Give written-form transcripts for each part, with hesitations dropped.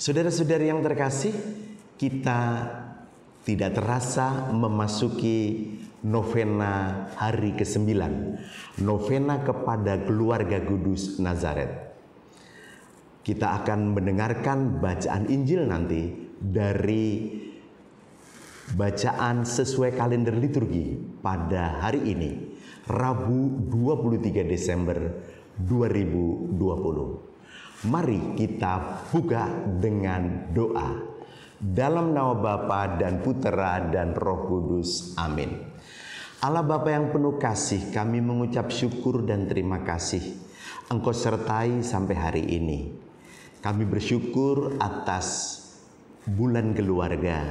Saudara-saudari yang terkasih, kita tidak terasa memasuki novena hari ke-9, novena kepada keluarga kudus Nazaret. Kita akan mendengarkan bacaan Injil nanti dari bacaan sesuai kalender liturgi pada hari ini, Rabu 23 Desember 2020. Mari kita buka dengan doa. Dalam nama Bapa dan Putera dan Roh Kudus. Amin. Allah Bapa yang penuh kasih, kami mengucap syukur dan terima kasih Engkau sertai sampai hari ini. Kami bersyukur atas bulan keluarga.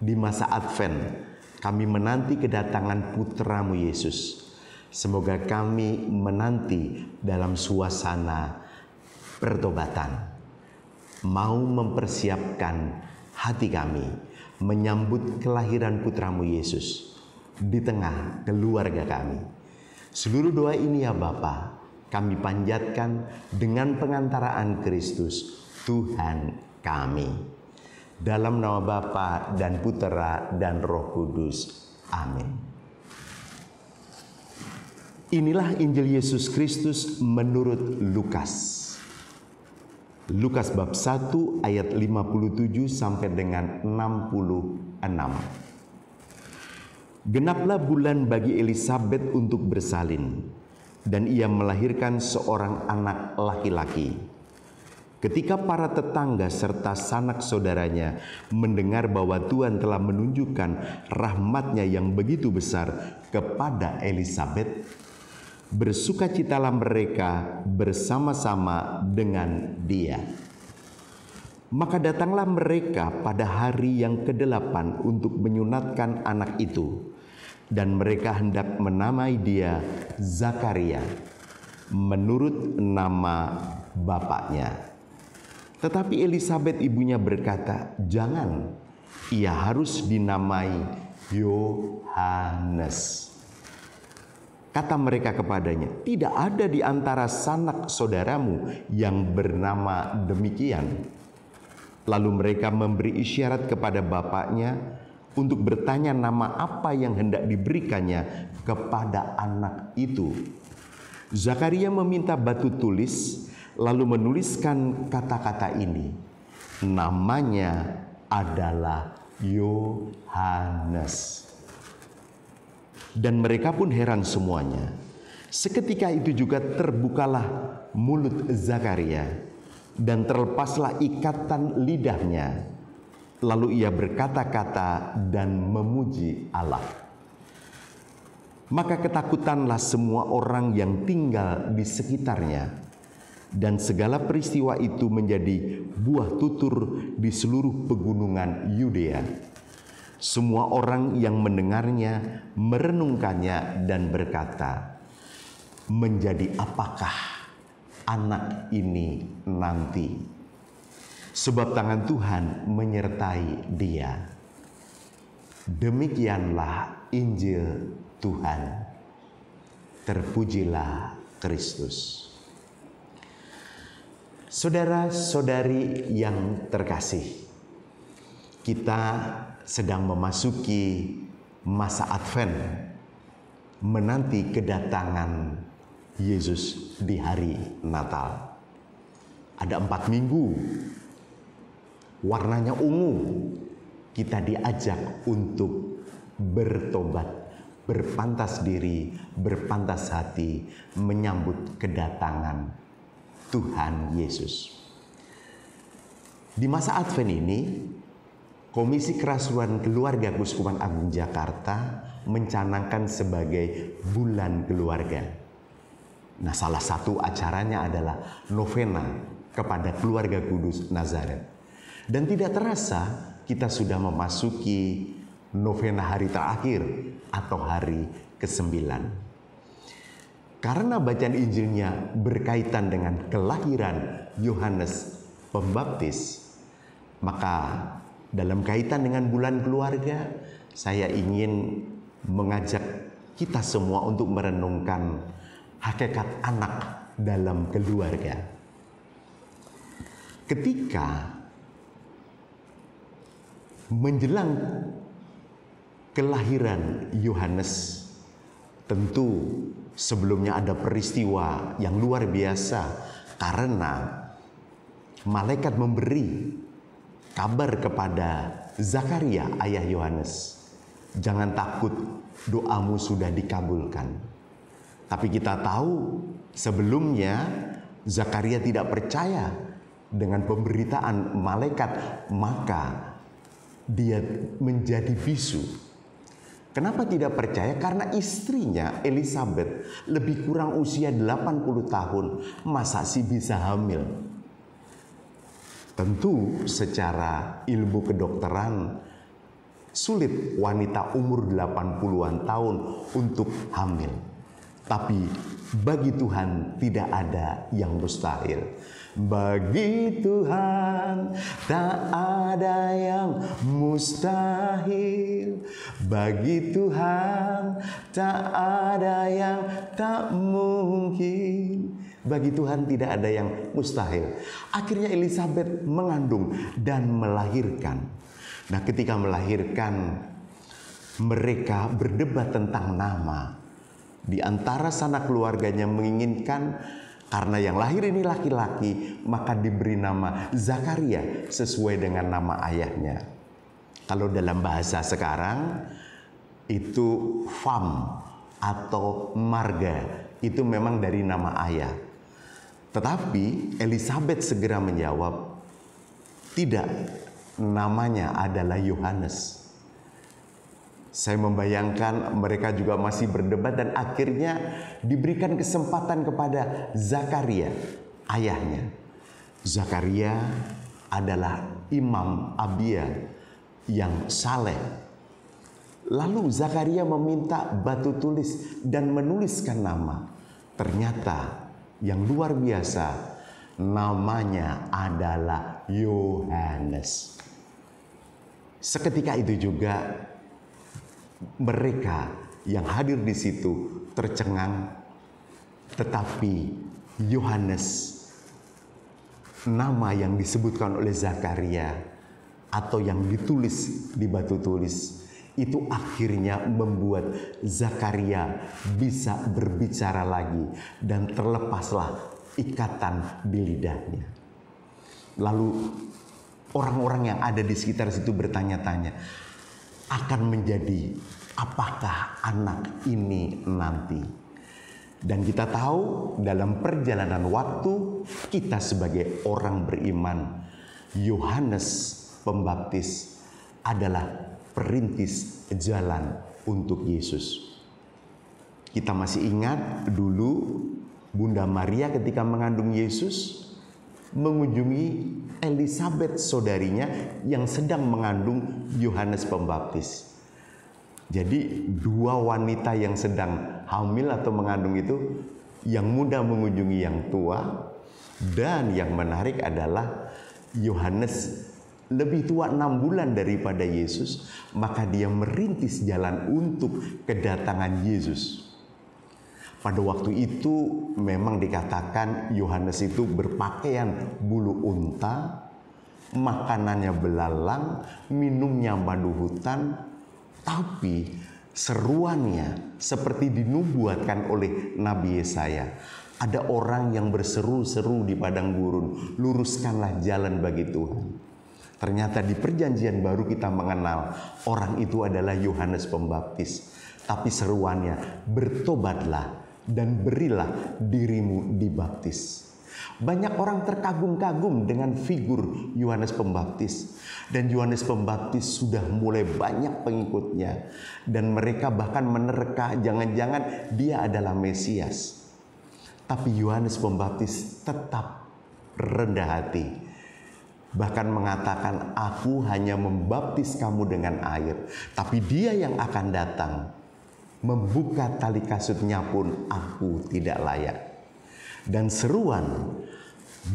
Di masa Advent, kami menanti kedatangan Putramu Yesus. Semoga kami menanti dalam suasana pertobatan, mau mempersiapkan hati kami menyambut kelahiran Putramu Yesus di tengah keluarga kami. Seluruh doa ini ya Bapa, kami panjatkan dengan pengantaraan Kristus Tuhan kami. Dalam nama Bapa dan Putera dan Roh Kudus. Amin. Inilah Injil Yesus Kristus menurut Lukas. Lukas bab 1 ayat 57 sampai dengan 66. Genaplah bulan bagi Elisabet untuk bersalin, dan ia melahirkan seorang anak laki-laki. Ketika para tetangga serta sanak saudaranya mendengar bahwa Tuhan telah menunjukkan rahmat-Nya yang begitu besar kepada Elisabet, bersukacitalah mereka bersama-sama dengan dia. Maka datanglah mereka pada hari yang ke-8 untuk menyunatkan anak itu, dan mereka hendak menamai dia Zakaria menurut nama bapaknya. Tetapi Elisabet ibunya berkata, "Jangan, ia harus dinamai Yohanes." Kata mereka kepadanya, "Tidak ada di antara sanak saudaramu yang bernama demikian." Lalu mereka memberi isyarat kepada bapaknya untuk bertanya nama apa yang hendak diberikannya kepada anak itu. Zakaria meminta batu tulis, lalu menuliskan kata-kata ini. Namanya adalah Yohanes. Dan mereka pun heran semuanya. Seketika itu juga terbukalah mulut Zakaria, dan terlepaslah ikatan lidahnya. Lalu ia berkata-kata dan memuji Allah. Maka ketakutanlah semua orang yang tinggal di sekitarnya, dan segala peristiwa itu menjadi buah tutur di seluruh pegunungan Yudea. Semua orang yang mendengarnya merenungkannya dan berkata, "Menjadi apakah anak ini nanti? Sebab tangan Tuhan menyertai dia." Demikianlah Injil Tuhan. Terpujilah Kristus. Saudara-saudari yang terkasih, kita sedang memasuki masa Advent, menanti kedatangan Yesus di hari Natal. Ada 4 minggu, warnanya ungu. Kita diajak untuk bertobat, berpantas diri, berpantas hati, menyambut kedatangan Tuhan Yesus. Di masa Advent ini, Komisi Kerasulan Keluarga Keuskupan Agung Jakarta mencanangkan sebagai bulan keluarga. Nah, salah satu acaranya adalah novena kepada keluarga kudus Nazaret. Dan tidak terasa kita sudah memasuki novena hari terakhir atau hari ke-9. Karena bacaan Injilnya berkaitan dengan kelahiran Yohanes Pembaptis, maka dalam kaitan dengan bulan keluarga, saya ingin mengajak kita semua untuk merenungkan hakikat anak dalam keluarga. Ketika Menjelang kelahiran Yohanes, tentu sebelumnya ada peristiwa yang luar biasa karena malaikat memberi kabar kepada Zakaria, ayah Yohanes, jangan takut, doamu sudah dikabulkan. Tapi kita tahu sebelumnya Zakaria tidak percaya dengan pemberitaan malaikat, maka dia menjadi bisu. Kenapa tidak percaya? Karena istrinya Elizabeth lebih kurang usia 80 tahun. Masa sih bisa hamil? Tentu secara ilmu kedokteran sulit wanita umur 80-an tahun untuk hamil. Tapi bagi Tuhan tidak ada yang mustahil. Bagi Tuhan tak ada yang mustahil. Bagi Tuhan tak ada yang tak mungkin. Bagi Tuhan tidak ada yang mustahil. Akhirnya Elizabeth mengandung dan melahirkan. Nah, ketika melahirkan, mereka berdebat tentang nama. Di antara sanak keluarganya menginginkan karena yang lahir ini laki-laki, maka diberi nama Zakaria sesuai dengan nama ayahnya. Kalau dalam bahasa sekarang itu Fam atau Marga, itu memang dari nama ayah. Tetapi Elizabeth segera menjawab, tidak, namanya adalah Yohanes. Saya membayangkan mereka juga masih berdebat dan akhirnya diberikan kesempatan kepada Zakaria, ayahnya. Zakaria adalah imam Abia yang saleh. Lalu Zakaria meminta batu tulis dan menuliskan nama. Ternyata yang luar biasa, namanya adalah Yohanes. Seketika itu juga mereka yang hadir di situ tercengang, tetapi Yohanes, nama yang disebutkan oleh Zakaria atau yang ditulis di batu tulis, itu akhirnya membuat Zakaria bisa berbicara lagi dan terlepaslah ikatan di lidahnya. Lalu orang-orang yang ada di sekitar situ bertanya-tanya, akan menjadi apakah anak ini nanti? Dan kita tahu dalam perjalanan waktu kita sebagai orang beriman, Yohanes Pembaptis adalah perintis jalan untuk Yesus. Kita masih ingat dulu Bunda Maria ketika mengandung Yesus mengunjungi Elizabeth saudarinya yang sedang mengandung Yohanes Pembaptis. Jadi dua wanita yang sedang hamil atau mengandung itu, yang muda mengunjungi yang tua, dan yang menarik adalah Yohanes lebih tua 6 bulan daripada Yesus, maka dia merintis jalan untuk kedatangan Yesus. Pada waktu itu memang dikatakan Yohanes itu berpakaian bulu unta, makanannya belalang, minumnya madu hutan, tapi seruannya seperti dinubuatkan oleh Nabi Yesaya. Ada orang yang berseru-seru di padang gurun, luruskanlah jalan bagi Tuhan. Ternyata di perjanjian baru kita mengenal orang itu adalah Yohanes Pembaptis. Tapi seruannya, bertobatlah dan berilah dirimu dibaptis. Banyak orang terkagum-kagum dengan figur Yohanes Pembaptis. Dan Yohanes Pembaptis sudah mulai banyak pengikutnya. Dan mereka bahkan menerka jangan-jangan dia adalah Mesias. Tapi Yohanes Pembaptis tetap rendah hati. Bahkan mengatakan, aku hanya membaptis kamu dengan air. Tapi dia yang akan datang, membuka tali kasutnya pun aku tidak layak. Dan seruan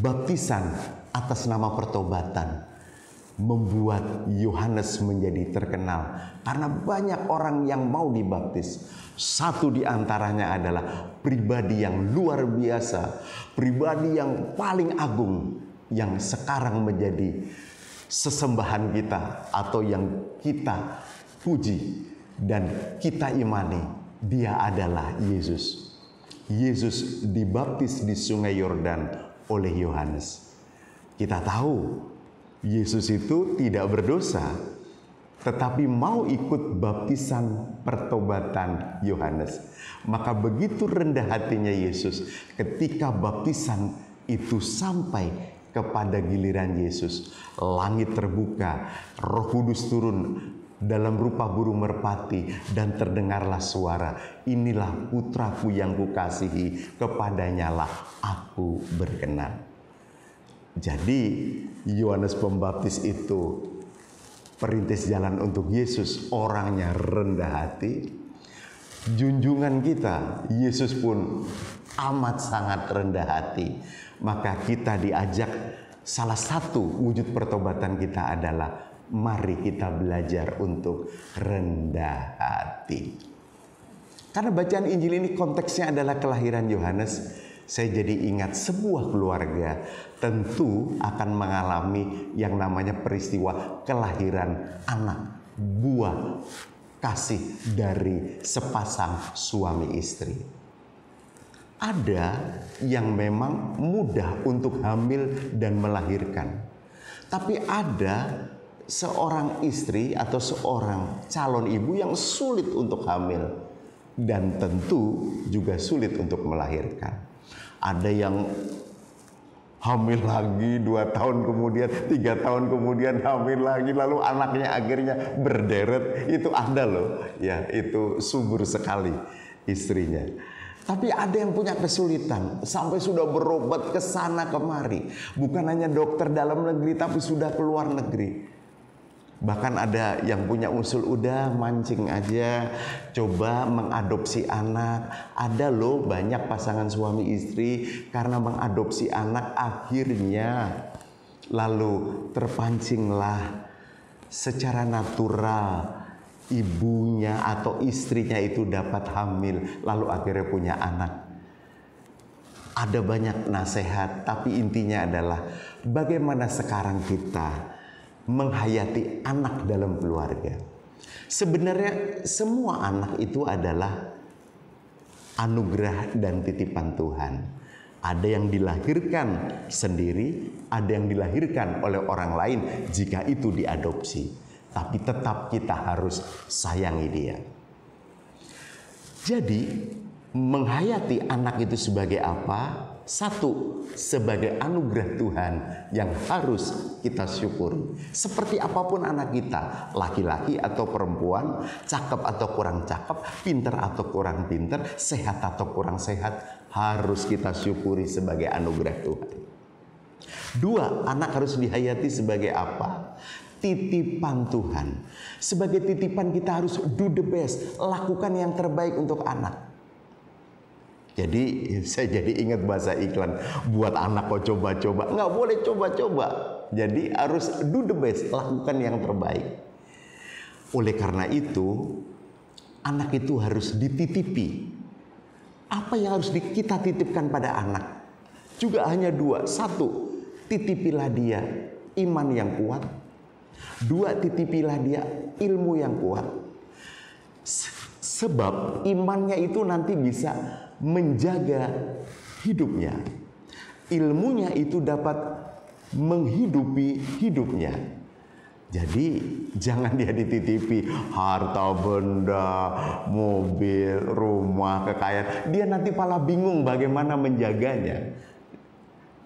baptisan atas nama pertobatan membuat Yohanes menjadi terkenal. Karena banyak orang yang mau dibaptis. Satu di antaranya adalah pribadi yang luar biasa. Pribadi yang paling agung. Yang sekarang menjadi sesembahan kita atau yang kita puji dan kita imani, dia adalah Yesus. Yesus dibaptis di Sungai Yordan oleh Yohanes. Kita tahu Yesus itu tidak berdosa, tetapi mau ikut baptisan pertobatan Yohanes. Maka begitu rendah hatinya Yesus ketika baptisan itu sampai kepada giliran Yesus. Langit terbuka, Roh Kudus turun dalam rupa burung merpati, dan terdengarlah suara, "Inilah putraku yang kukasihi, kepadanya lah aku berkenan." Jadi Yohanes Pembaptis itu perintis jalan untuk Yesus, orangnya rendah hati. Junjungan kita, Yesus pun amat sangat rendah hati. Maka kita diajak, salah satu wujud pertobatan kita adalah mari kita belajar untuk rendah hati. Karena bacaan Injil ini konteksnya adalah kelahiran Yohanes, saya jadi ingat sebuah keluarga tentu akan mengalami yang namanya peristiwa kelahiran anak buah kasih dari sepasang suami istri. Ada yang memang mudah untuk hamil dan melahirkan, tapi ada seorang istri atau seorang calon ibu yang sulit untuk hamil dan tentu juga sulit untuk melahirkan. Ada yang hamil lagi 2 tahun kemudian, 3 tahun kemudian hamil lagi, lalu anaknya akhirnya berderet. Itu ada loh, ya, itu subur sekali istrinya. Tapi ada yang punya kesulitan sampai sudah berobat ke sana kemari, bukan hanya dokter dalam negeri tapi sudah keluar negeri. Bahkan ada yang punya usul, udah mancing aja, coba mengadopsi anak. Ada loh banyak pasangan suami istri karena mengadopsi anak akhirnya lalu terpancinglah secara natural ibunya atau istrinya itu dapat hamil, lalu akhirnya punya anak. Ada banyak nasihat, tapi intinya adalah bagaimana sekarang kita menghayati anak dalam keluarga. Sebenarnya semua anak itu adalah anugerah dan titipan Tuhan. Ada yang dilahirkan sendiri, ada yang dilahirkan oleh orang lain jika itu diadopsi. Tapi tetap kita harus sayangi dia. Jadi menghayati anak itu sebagai apa? Satu, sebagai anugerah Tuhan yang harus kita syukuri. Seperti apapun anak kita, laki-laki atau perempuan, cakep atau kurang cakep, pinter atau kurang pinter, sehat atau kurang sehat, harus kita syukuri sebagai anugerah Tuhan. Dua, anak harus dihayati sebagai apa? Titipan Tuhan. Sebagai titipan kita harus do the best, lakukan yang terbaik untuk anak. Jadi saya jadi ingat bahasa iklan, buat anak kok coba-coba, nggak boleh coba-coba. Jadi harus do the best, lakukan yang terbaik. Oleh karena itu, anak itu harus dititipi. Apa yang harus kita titipkan pada anak? Juga hanya dua. Satu, titipilah dia iman yang kuat. Dua, titipilah dia ilmu yang kuat. Sebab imannya itu nanti bisa menjaga hidupnya. Ilmunya itu dapat menghidupi hidupnya. Jadi jangan dia dititipi harta benda, mobil, rumah, kekayaan. Dia nanti malah bingung bagaimana menjaganya.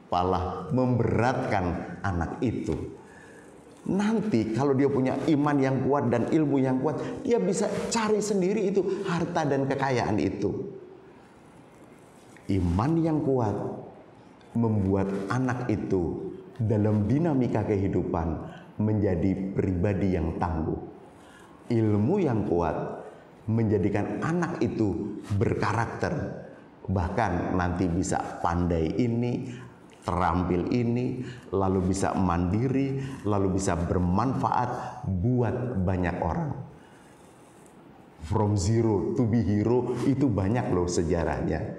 Malah memberatkan anak itu. Nanti kalau dia punya iman yang kuat dan ilmu yang kuat, dia bisa cari sendiri itu harta dan kekayaan itu. Iman yang kuat membuat anak itu dalam dinamika kehidupan menjadi pribadi yang tangguh. Ilmu yang kuat menjadikan anak itu berkarakter. Bahkan nanti bisa pandai ini, terampil ini, lalu bisa mandiri, lalu bisa bermanfaat buat banyak orang. From zero to be hero itu banyak loh sejarahnya.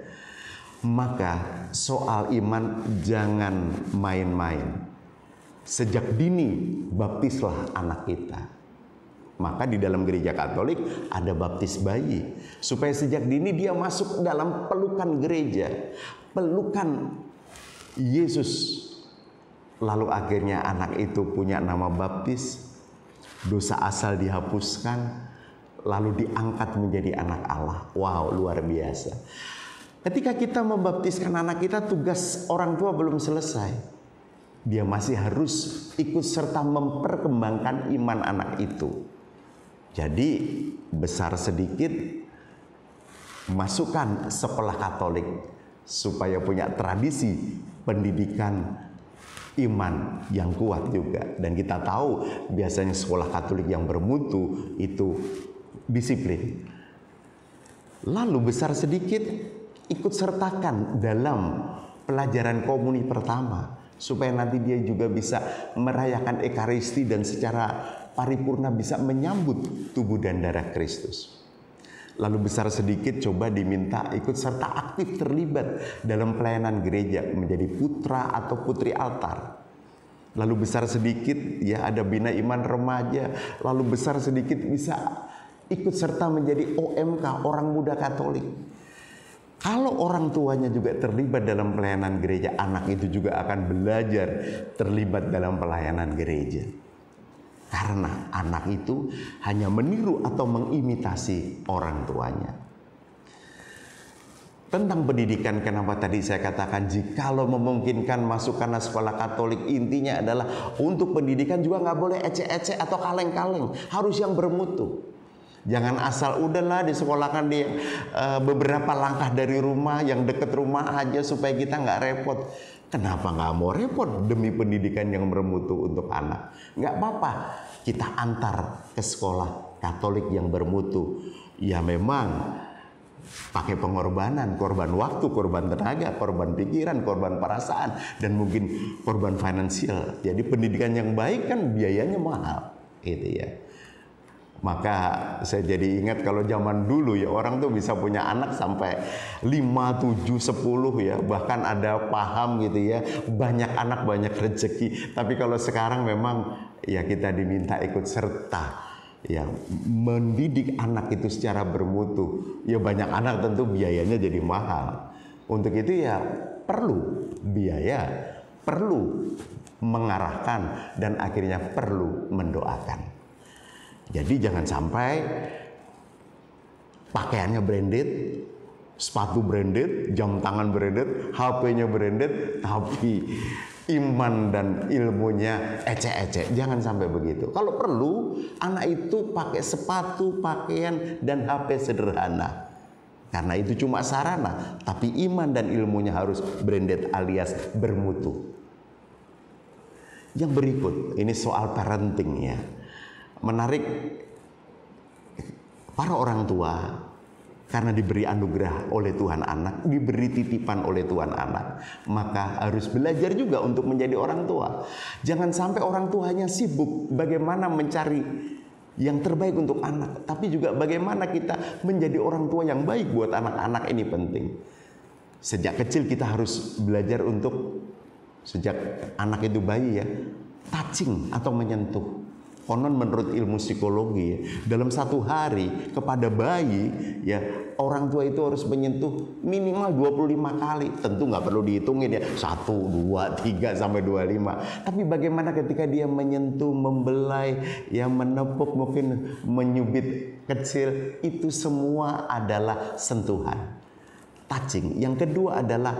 Maka soal iman jangan main-main. Sejak dini baptislah anak kita. Maka di dalam gereja Katolik ada baptis bayi, supaya sejak dini dia masuk dalam pelukan gereja, pelukan Yesus. Lalu akhirnya anak itu punya nama baptis, dosa asal dihapuskan, lalu diangkat menjadi anak Allah. Wow, luar biasa. Ketika kita membaptiskan anak kita, tugas orang tua belum selesai. Dia masih harus ikut serta memperkembangkan iman anak itu. Jadi besar sedikit masukkan sekolah Katolik supaya punya tradisi pendidikan iman yang kuat juga. Dan kita tahu biasanya sekolah Katolik yang bermutu itu disiplin. Lalu besar sedikit ikut sertakan dalam pelajaran komuni pertama, supaya nanti dia juga bisa merayakan Ekaristi dan secara paripurna bisa menyambut tubuh dan darah Kristus. Lalu besar sedikit coba diminta ikut serta aktif terlibat dalam pelayanan gereja, menjadi putra atau putri altar. Lalu besar sedikit ya ada bina iman remaja. Lalu besar sedikit bisa ikut serta menjadi OMK, orang muda Katolik. Kalau orang tuanya juga terlibat dalam pelayanan gereja, anak itu juga akan belajar terlibat dalam pelayanan gereja. Karena anak itu hanya meniru atau mengimitasi orang tuanya. Tentang pendidikan, kenapa tadi saya katakan jikalau memungkinkan masukkanlah sekolah Katolik, intinya adalah untuk pendidikan juga nggak boleh ecek-ecek atau kaleng-kaleng, harus yang bermutu. Jangan asal udahlah disekolahkan di beberapa langkah dari rumah, yang dekat rumah aja supaya kita nggak repot. Kenapa nggak mau repot demi pendidikan yang bermutu untuk anak? Nggak apa-apa, kita antar ke sekolah Katolik yang bermutu. Ya memang pakai pengorbanan, korban waktu, korban tenaga, korban pikiran, korban perasaan, dan mungkin korban finansial. Jadi pendidikan yang baik kan biayanya mahal, gitu ya. Maka saya jadi ingat kalau zaman dulu ya orang tuh bisa punya anak sampai 5, 7, 10 ya. Bahkan ada paham gitu ya, banyak anak banyak rezeki. Tapi kalau sekarang memang ya kita diminta ikut serta ya mendidik anak itu secara bermutu. Ya banyak anak tentu biayanya jadi mahal. Untuk itu ya perlu biaya, perlu mengarahkan, dan akhirnya perlu mendoakan. Jadi jangan sampai pakaiannya branded, sepatu branded, jam tangan branded, HP-nya branded, tapi iman dan ilmunya ecek-ecek. Jangan sampai begitu. Kalau perlu, anak itu pakai sepatu, pakaian, dan HP sederhana. Karena itu cuma sarana, tapi iman dan ilmunya harus branded alias bermutu. Yang berikut, ini soal parenting ya. Menarik, para orang tua karena diberi anugerah oleh Tuhan anak, diberi titipan oleh Tuhan anak, maka harus belajar juga untuk menjadi orang tua. Jangan sampai orang tuanya sibuk bagaimana mencari yang terbaik untuk anak, tapi juga bagaimana kita menjadi orang tua yang baik buat anak-anak. Ini penting. Sejak kecil kita harus belajar untuk, sejak anak itu bayi ya, touching atau menyentuh. Konon menurut ilmu psikologi, dalam satu hari kepada bayi ya orang tua itu harus menyentuh minimal 25 kali. Tentu nggak perlu dihitungin ya 1, 2, 3 sampai 25. Tapi bagaimana ketika dia menyentuh, membelai, ya menepuk, mungkin menyubit kecil, itu semua adalah sentuhan, touching. Yang kedua adalah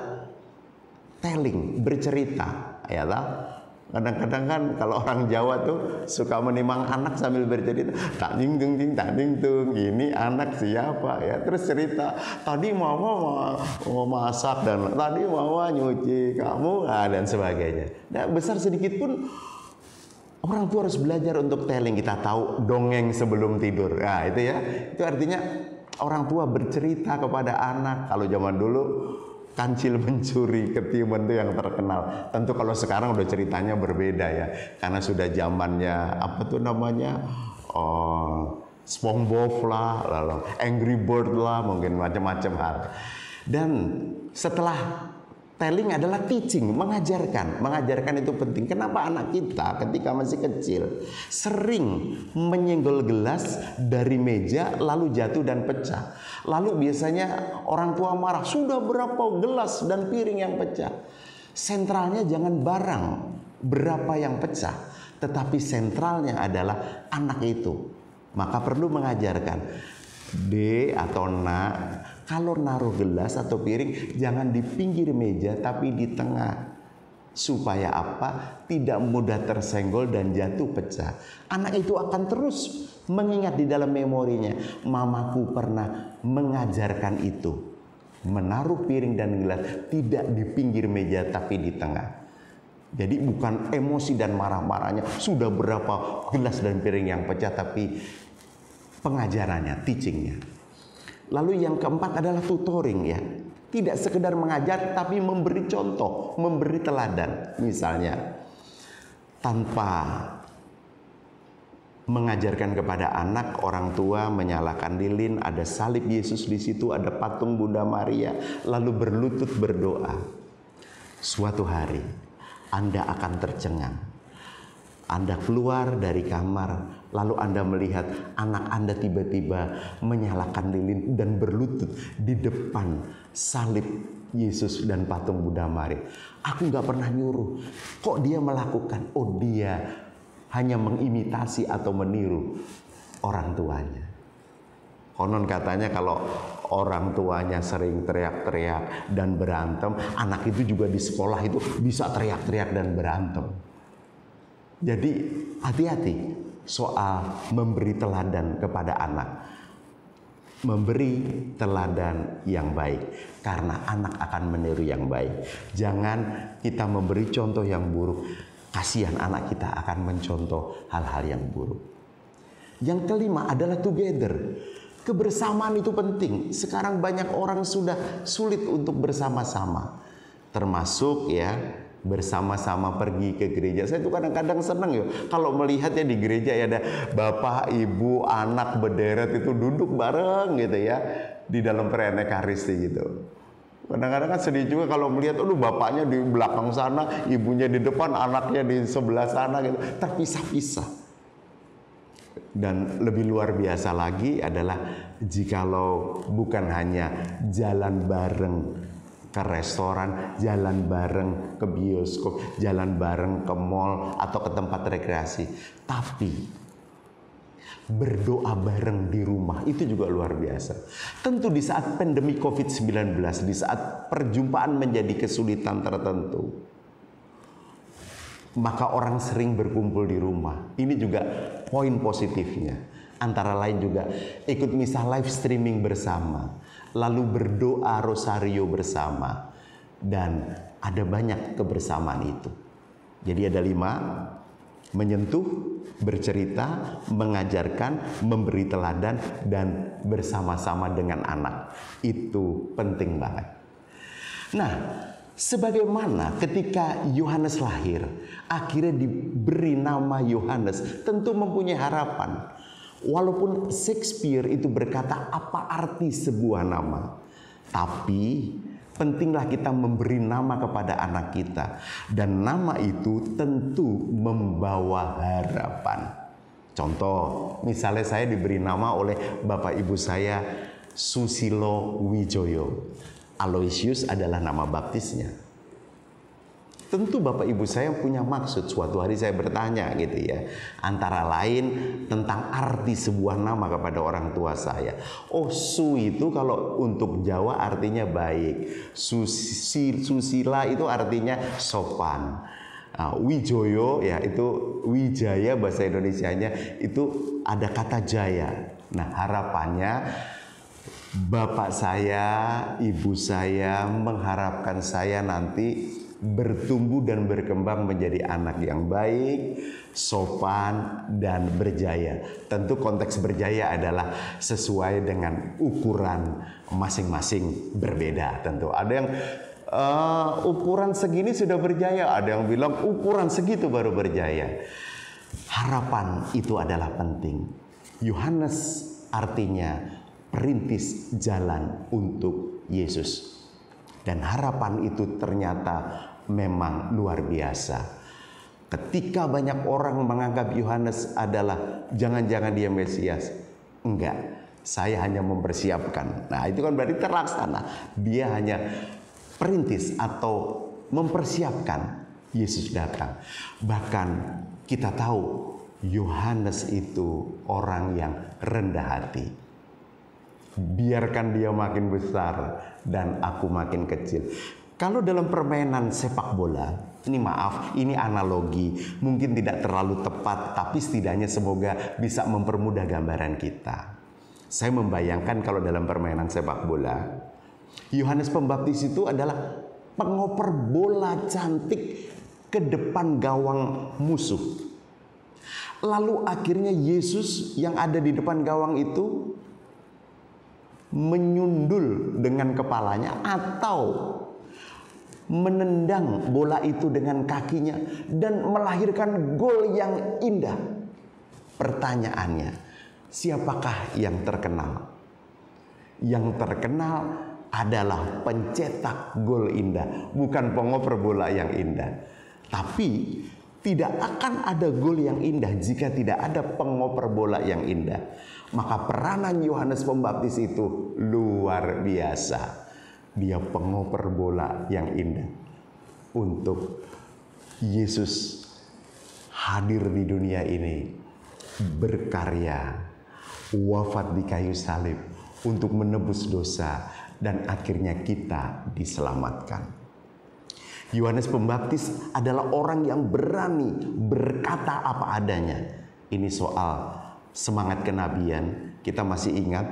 telling, bercerita, ya lah. Kadang-kadang kan kalau orang Jawa tuh suka menimang anak sambil bercerita, tak ding dung ding tak ding dung, ini anak siapa ya, terus cerita tadi mama mau masak dan tadi mama nyuci kamu dan sebagainya. Nah, besar sedikit pun orang tua harus belajar untuk telling. Kita tahu dongeng sebelum tidur. Nah, itu ya. Itu artinya orang tua bercerita kepada anak. Kalau zaman dulu Kancil mencuri ketimun itu yang terkenal. Tentu kalau sekarang udah ceritanya berbeda ya, karena sudah zamannya apa tuh namanya, SpongeBob lah, lalu Angry Bird lah, mungkin macam-macam hal. Dan setelah Telling adalah teaching, mengajarkan. Mengajarkan itu penting. Kenapa anak kita ketika masih kecil sering menyenggol gelas dari meja lalu jatuh dan pecah. Lalu biasanya orang tua marah, sudah berapa gelas dan piring yang pecah. Sentralnya jangan barang berapa yang pecah, tetapi sentralnya adalah anak itu. Maka perlu mengajarkan, D atau nak, kalau naruh gelas atau piring jangan di pinggir meja tapi di tengah. Supaya apa? Tidak mudah tersenggol dan jatuh pecah. Anak itu akan terus mengingat di dalam memorinya, mamaku pernah mengajarkan itu. Menaruh piring dan gelas tidak di pinggir meja tapi di tengah. Jadi bukan emosi dan marah-marahnya, sudah berapa gelas dan piring yang pecah, tapi pengajarannya, teachingnya. Lalu yang keempat adalah tutoring ya. Tidak sekedar mengajar tapi memberi contoh, memberi teladan. Misalnya tanpa mengajarkan kepada anak, orang tua menyalakan lilin, ada salib Yesus di situ, ada patung Bunda Maria, lalu berlutut berdoa. Suatu hari Anda akan tercengang. Anda keluar dari kamar, lalu Anda melihat anak Anda tiba-tiba menyalakan lilin dan berlutut di depan salib Yesus dan patung Bunda Maria. Aku gak pernah nyuruh. Kok dia melakukan? Oh, dia hanya mengimitasi atau meniru orang tuanya. Konon katanya kalau orang tuanya sering teriak-teriak dan berantem, anak itu juga di sekolah itu bisa teriak-teriak dan berantem. Jadi hati-hati soal memberi teladan kepada anak. Memberi teladan yang baik, karena anak akan meniru yang baik. Jangan kita memberi contoh yang buruk, kasihan anak kita akan mencontoh hal-hal yang buruk. Yang kelima adalah together. Kebersamaan itu penting. Sekarang banyak orang sudah sulit untuk bersama-sama. Termasuk ya bersama-sama pergi ke gereja. Saya tuh kadang-kadang seneng ya kalau melihatnya di gereja ya ada bapak, ibu, anak berderet itu duduk bareng gitu ya di dalam perayaan Ekaristi gitu. Kadang-kadang kan sedih juga kalau melihat bapaknya di belakang sana, ibunya di depan, anaknya di sebelah sana gitu, terpisah-pisah. Dan lebih luar biasa lagi adalah jikalau bukan hanya jalan bareng ke restoran, jalan bareng ke bioskop, jalan bareng ke mall atau ke tempat rekreasi, tapi berdoa bareng di rumah itu juga luar biasa. Tentu di saat pandemi COVID-19, di saat perjumpaan menjadi kesulitan tertentu, maka orang sering berkumpul di rumah. Ini juga poin positifnya. Antara lain juga ikut misa live streaming bersama, lalu berdoa rosario bersama, dan ada banyak kebersamaan itu. Jadi ada 5: menyentuh, bercerita, mengajarkan, memberi teladan, dan bersama-sama dengan anak. Itu penting banget. Nah, sebagaimana ketika Yohanes lahir, akhirnya diberi nama Yohanes, tentu mempunyai harapan. Walaupun Shakespeare itu berkata apa arti sebuah nama, tapi pentinglah kita memberi nama kepada anak kita, dan nama itu tentu membawa harapan. Contoh, misalnya saya diberi nama oleh bapak ibu saya Susilo Wijoyo. Aloysius adalah nama baptisnya. Tentu bapak ibu saya punya maksud. Suatu hari saya bertanya gitu ya, antara lain tentang arti sebuah nama kepada orang tua saya. Oh, Su itu kalau untuk Jawa artinya baik. Susila itu artinya sopan. Wijoyo ya itu Wijaya, bahasa Indonesianya itu ada kata jaya. Nah, harapannya bapak saya, ibu saya mengharapkan saya nanti bertumbuh dan berkembang menjadi anak yang baik, sopan, dan berjaya. Tentu konteks berjaya adalah sesuai dengan ukuran masing-masing berbeda. Tentu ada yang ukuran segini sudah berjaya, ada yang bilang ukuran segitu baru berjaya. Harapan itu adalah penting. Yohanes artinya perintis jalan untuk Yesus. Dan harapan itu ternyata memang luar biasa. Ketika banyak orang menganggap Yohanes adalah jangan-jangan dia Mesias. Enggak, saya hanya mempersiapkan. Nah, itu kan berarti terlaksana. Dia hanya perintis atau mempersiapkan Yesus datang. Bahkan kita tahu Yohanes itu orang yang rendah hati. Biarkan dia makin besar dan aku makin kecil. Kalau dalam permainan sepak bola, ini maaf, ini analogi, mungkin tidak terlalu tepat, tapi setidaknya semoga bisa mempermudah gambaran kita. Saya membayangkan kalau dalam permainan sepak bola, Yohanes Pembaptis itu adalah pengoper bola cantik ke depan gawang musuh. Lalu akhirnya Yesus yang ada di depan gawang itu menyundul dengan kepalanya atau menendang bola itu dengan kakinya dan melahirkan gol yang indah. Pertanyaannya, siapakah yang terkenal? Yang terkenal adalah pencetak gol indah, bukan pengoper bola yang indah. Tapi tidak akan ada gol yang indah jika tidak ada pengoper bola yang indah. Maka peranan Yohanes Pembaptis itu luar biasa. Dia pengoper bola yang indah untuk Yesus hadir di dunia ini, berkarya, wafat di kayu salib untuk menebus dosa, dan akhirnya kita diselamatkan. Yohanes Pembaptis adalah orang yang berani berkata apa adanya. Ini soal semangat kenabian. Kita masih ingat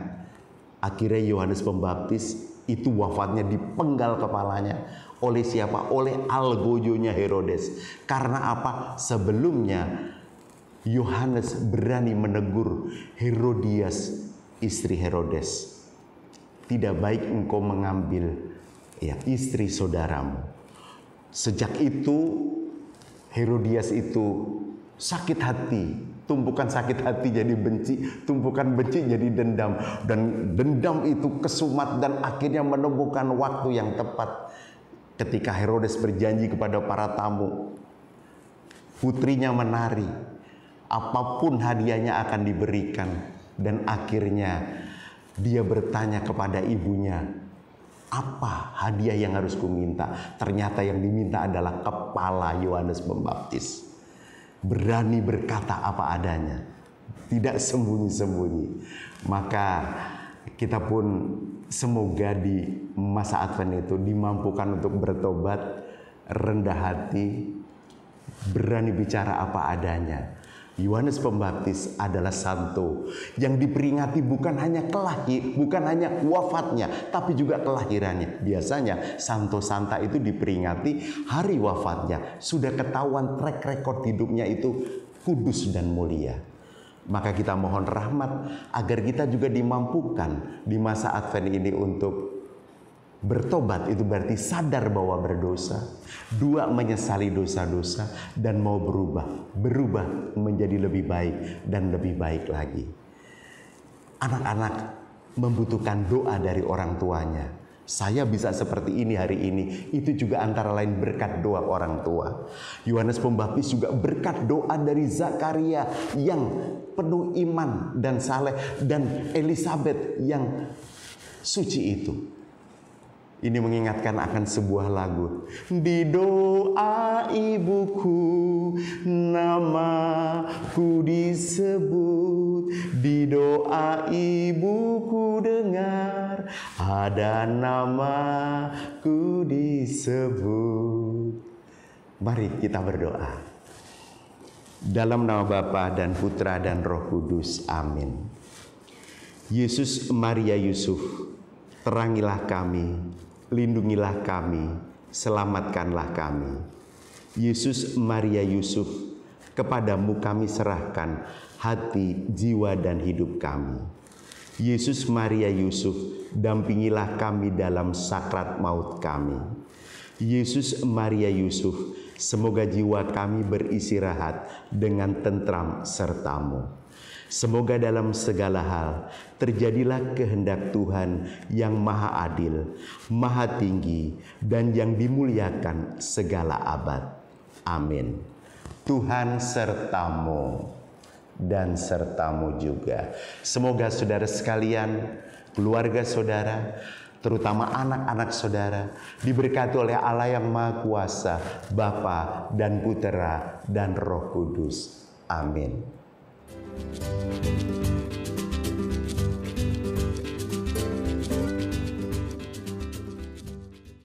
akhirnya Yohanes Pembaptis itu wafatnya dipenggal kepalanya oleh siapa? Oleh algojonya Herodes. Karena apa? Sebelumnya Yohanes berani menegur Herodias, istri Herodes. Tidak baik engkau mengambil istri saudaramu. Sejak itu Herodias itu sakit hati. Tumpukan sakit hati jadi benci, tumpukan benci jadi dendam, dan dendam itu kesumat dan akhirnya menemukan waktu yang tepat ketika Herodes berjanji kepada para tamu, putrinya menari, apapun hadiahnya akan diberikan, dan akhirnya dia bertanya kepada ibunya, apa hadiah yang harus kuminta? Ternyata yang diminta adalah kepala Yohanes Pembaptis. Berani berkata apa adanya, tidak sembunyi-sembunyi. Maka kita pun semoga di masa Advent itu dimampukan untuk bertobat, rendah hati, berani bicara apa adanya. Yohanes Pembaptis adalah santo yang diperingati bukan hanya bukan hanya wafatnya, tapi juga kelahirannya. Biasanya santo santa itu diperingati hari wafatnya. Sudah ketahuan track record hidupnya itu kudus dan mulia. Maka kita mohon rahmat agar kita juga dimampukan di masa Advent ini untuk bertobat. Itu berarti sadar bahwa berdosa. 2, menyesali dosa-dosa dan mau berubah menjadi lebih baik dan lebih baik lagi. Anak-anak membutuhkan doa dari orang tuanya. Saya bisa seperti ini hari ini, itu juga antara lain berkat doa orang tua. Yohanes Pembaptis juga berkat doa dari Zakaria yang penuh iman dan saleh, dan Elisabeth yang suci itu. Ini mengingatkan akan sebuah lagu. Di doa ibuku namaku disebut, di doa ibuku dengar ada namaku disebut. Mari kita berdoa. Dalam nama Bapa dan Putra dan Roh Kudus. Amin. Yesus, Maria, Yusuf, terangilah kami, lindungilah kami, selamatkanlah kami. Yesus, Maria, Yusuf, kepadamu kami serahkan hati, jiwa, dan hidup kami. Yesus, Maria, Yusuf, dampingilah kami dalam sakrat maut kami. Yesus, Maria, Yusuf, semoga jiwa kami beristirahat dengan tentram sertamu. Semoga dalam segala hal terjadilah kehendak Tuhan yang maha adil, maha tinggi, dan yang dimuliakan segala abad. Amin. Tuhan sertamu dan sertamu juga. Semoga saudara sekalian, keluarga saudara, terutama anak-anak saudara, diberkati oleh Allah yang Maha Kuasa, Bapa dan Putera dan Roh Kudus. Amin.